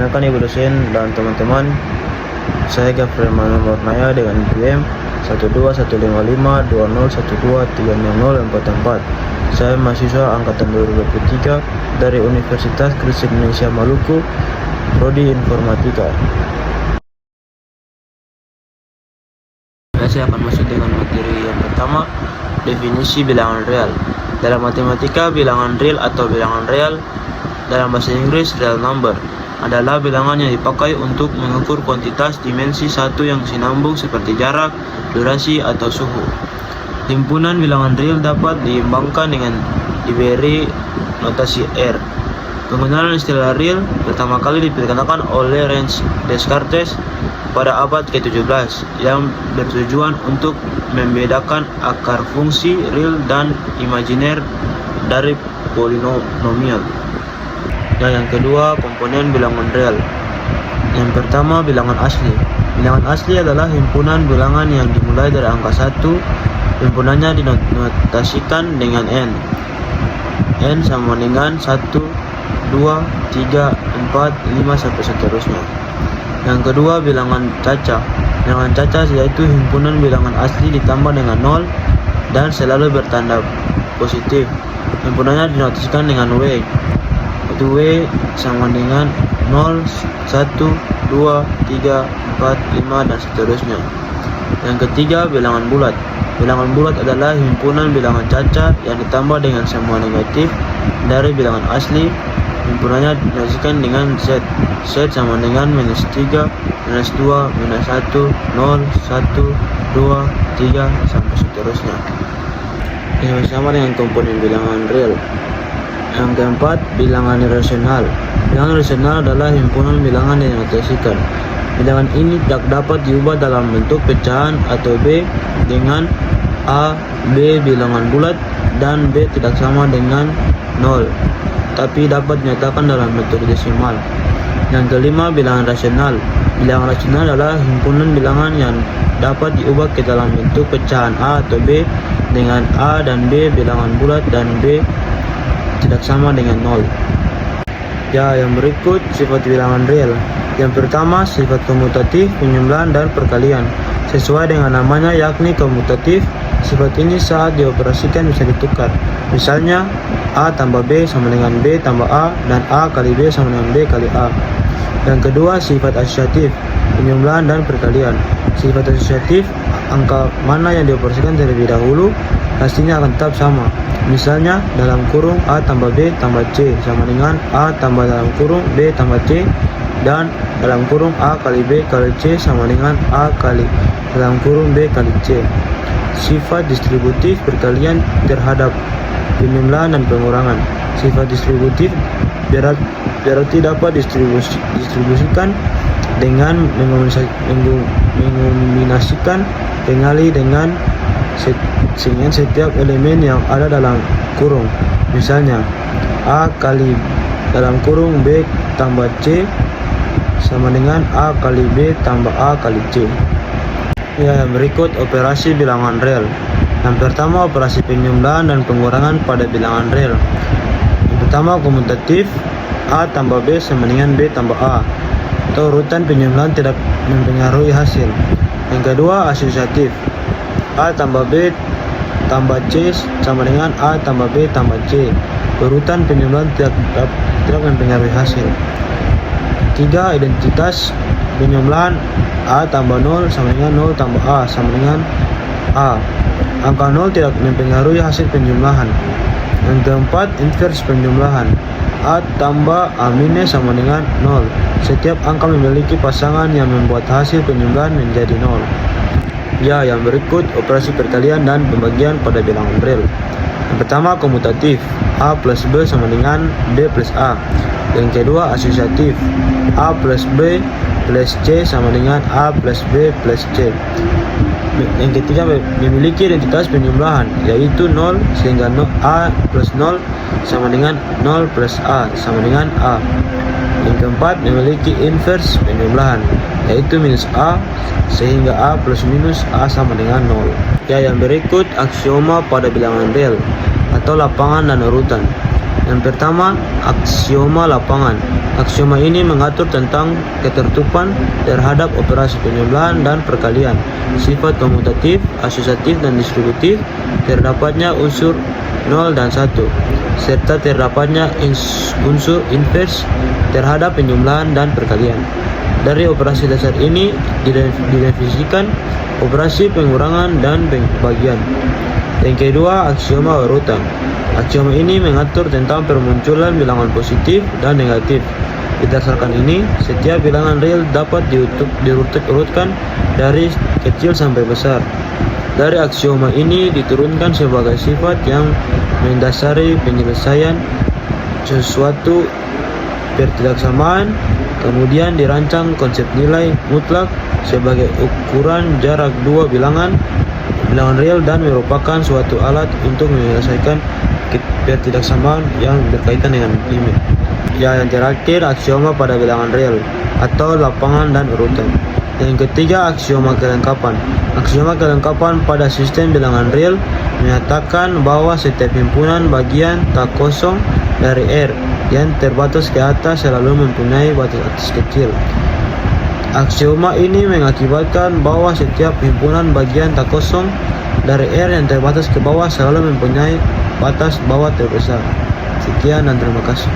Perkenalkan Ibu dosen dan teman-teman, saya Gabriel Manuel Mornaya dengan NPM 1215201230044. Saya mahasiswa angkatan 2023 dari Universitas Kristen Indonesia Maluku, Prodi Informatika. Saya akan masuk dengan materi yang pertama, definisi bilangan real. Dalam matematika, bilangan real atau bilangan real, dalam bahasa Inggris real number, adalah bilangan yang dipakai untuk mengukur kuantitas dimensi satu yang sinambung seperti jarak, durasi, atau suhu. Himpunan bilangan real dapat diimbangkan dengan diberi notasi R. Penggunaan istilah real pertama kali diperkenalkan oleh René Descartes pada abad ke-17 yang bertujuan untuk membedakan akar fungsi real dan imajiner dari polinomial. Yang kedua, komponen bilangan real. Yang pertama, bilangan asli. Bilangan asli adalah himpunan bilangan yang dimulai dari angka 1. Himpunannya dinotasikan dengan n. N sama dengan 1, 2, 3, 4, 5 sampai seterusnya. Yang kedua, bilangan caca. Bilangan caca yaitu himpunan bilangan asli ditambah dengan 0 dan selalu bertanda positif. Himpunannya dinotasikan dengan W. Itu W sama dengan 0, 1, 2, 3, 4, 5 dan seterusnya. Yang ketiga, bilangan bulat. Bilangan bulat adalah himpunan bilangan caca yang ditambah dengan semua negatif dari bilangan asli. Himpunannya dinotasikan dengan Z. Z sama dengan minus 3, minus 2, minus 1, 0, 1, 2, 3 sampai seterusnya. Yang sama dengan komponen bilangan real. Yang keempat, bilangan rasional. Bilangan rasional adalah himpunan bilangan yang dinotasikan. Bilangan ini tidak dapat diubah dalam bentuk pecahan atau B dengan A, B bilangan bulat, dan B tidak sama dengan 0, tapi dapat dinyatakan dalam bentuk desimal. Yang kelima, bilangan rasional. Bilangan rasional adalah himpunan bilangan yang dapat diubah ke dalam bentuk pecahan A atau B dengan A dan B bilangan bulat dan B tidak sama dengan 0. Yang berikut sifat bilangan real. Yang pertama, sifat komutatif, penjumlahan dan perkalian. Sesuai dengan namanya yakni komutatif, sifat ini saat dioperasikan bisa ditukar. Misalnya, A tambah B sama dengan B tambah A dan A kali B sama dengan B kali A. Yang kedua, sifat asosiatif, penjumlahan dan perkalian. Sifat asosiatif, angka mana yang dioperasikan terlebih dahulu pastinya akan tetap sama. Misalnya, dalam kurung A tambah B tambah C sama dengan A tambah dalam kurung B tambah C, dan dalam kurung A kali B kali C sama dengan A kali dalam kurung B kali C. Sifat distributif perkalian terhadap penjumlahan dan pengurangan. Sifat distributif berarti dapat distribusikan dengan mengombinasikan pengali dengan setiap elemen yang ada dalam kurung. Misalnya, A kali dalam kurung B tambah C sama dengan A kali B tambah A kali C. Yang berikut operasi bilangan real. Yang pertama, operasi penjumlahan dan pengurangan pada bilangan real. Yang pertama, komutatif, A tambah B sama dengan B tambah A, atau urutan penjumlahan tidak mempengaruhi hasil. Yang kedua, asosiatif, A tambah B tambah C sama dengan A tambah B tambah C. Urutan penjumlahan tidak mempengaruhi hasil. Ketiga, identitas penjumlahan, A tambah 0 sama dengan 0 tambah A sama dengan A. Angka 0 tidak mempengaruhi hasil penjumlahan. Yang keempat, inverse penjumlahan, A tambah A minus sama dengan 0. Setiap angka memiliki pasangan yang membuat hasil penjumlahan menjadi 0. Yang berikut operasi perkalian dan pembagian pada bilangan real. Yang pertama, komutatif, A plus B sama dengan B plus A. Yang kedua, asosiatif, A plus B plus C sama dengan A plus B plus C. Yang ketiga, memiliki identitas penjumlahan, yaitu 0, sehingga A plus 0 sama dengan 0 plus A sama dengan A. Yang keempat, memiliki inverse penjumlahan, yaitu minus A, sehingga A plus minus A sama dengan 0. Yang berikut aksioma pada bilangan real atau lapangan dan urutan. Yang pertama, aksioma lapangan. Aksioma ini mengatur tentang ketertutupan terhadap operasi penjumlahan dan perkalian, sifat komutatif, asosiatif, dan distributif, terdapatnya unsur 0 dan 1, serta terdapatnya unsur invers terhadap penjumlahan dan perkalian. Dari operasi dasar ini didefinisikan operasi pengurangan dan pembagian. Yang kedua, aksioma urutan. Aksioma ini mengatur tentang permunculan bilangan positif dan negatif. Berdasarkan ini, setiap bilangan real dapat diurut-urutkan dari kecil sampai besar. Dari aksioma ini diturunkan sebagai sifat yang mendasari penyelesaian sesuatu pertidaksamaan. Kemudian dirancang konsep nilai mutlak sebagai ukuran jarak dua bilangan real dan merupakan suatu alat untuk menyelesaikan pertidaksamaan yang berkaitan dengan limit. Yang terakhir, aksioma pada bilangan real atau lapangan dan urutan. Yang ketiga, aksioma kelengkapan. Aksioma kelengkapan pada sistem bilangan real menyatakan bahwa setiap himpunan bagian tak kosong dari R yang terbatas ke atas selalu mempunyai batas atas kecil. Aksioma ini mengakibatkan bahwa setiap himpunan bagian tak kosong dari R yang terbatas ke bawah selalu mempunyai batas bawah terbesar. Sekian dan terima kasih.